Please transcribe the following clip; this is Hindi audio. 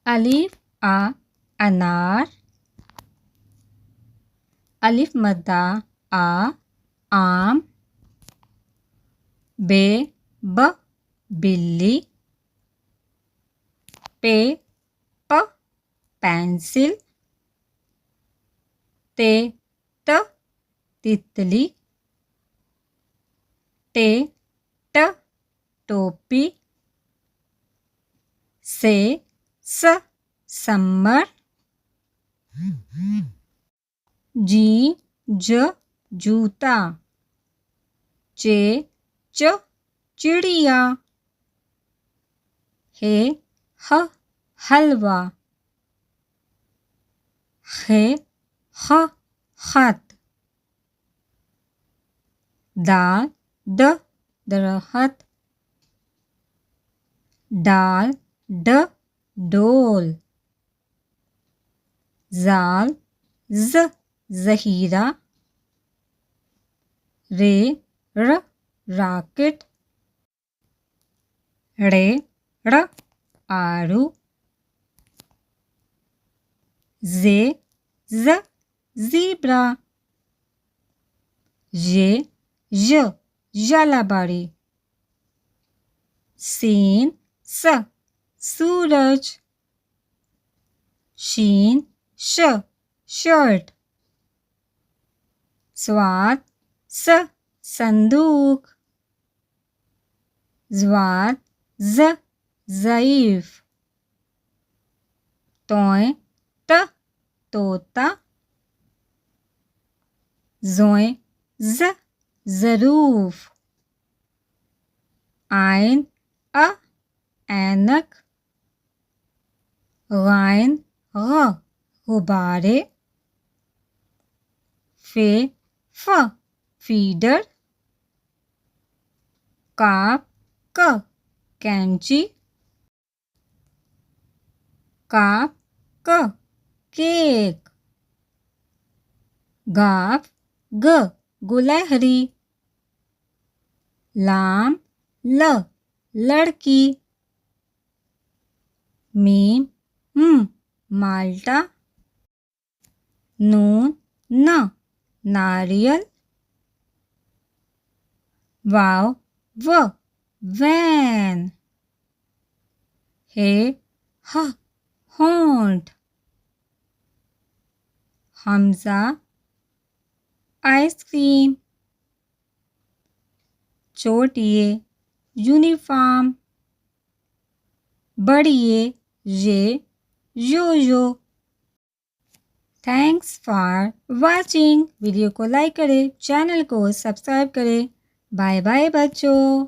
अलिफ आ अनार, अलिफ मद्दा आ आम, बे ब बिल्ली, पे प पेंसिल, ते त तितली, टे ट टोपी, से स समर, जी ज जूता, चे च चिड़िया, हे ह हलवा, खे ह खत, दाल द दरखत, डाल ड डोल, जाल ज जहीरा, रे र राकेट, रे ड़ आड़ू, जे ज ज़ीब्रा, ये य जलाबाड़ी, सीन स सूरज, शीन श शर्ट, स्वाद स संदूक, ज़्वाद ज़ ज़ईफ, तोय त तोता, ज़ोय ज़ ज़रूफ, आइन अ ऐनक, गाइन ग गुब्बारे, फे फ फीडर, काप क कैंची, काप क केक, गाफ ग गुलहरी, लाम ल लड़की, मीम माल्टा, नून न नारियल, वाव व वैन, हे ह होंठ, हमजा आइसक्रीम, छोटिए यूनिफॉर्म, बड़िए ये यो। Thanks for watching. वीडियो को लाइक करें, चैनल को सब्सक्राइब करें। बाय बाय बच्चों।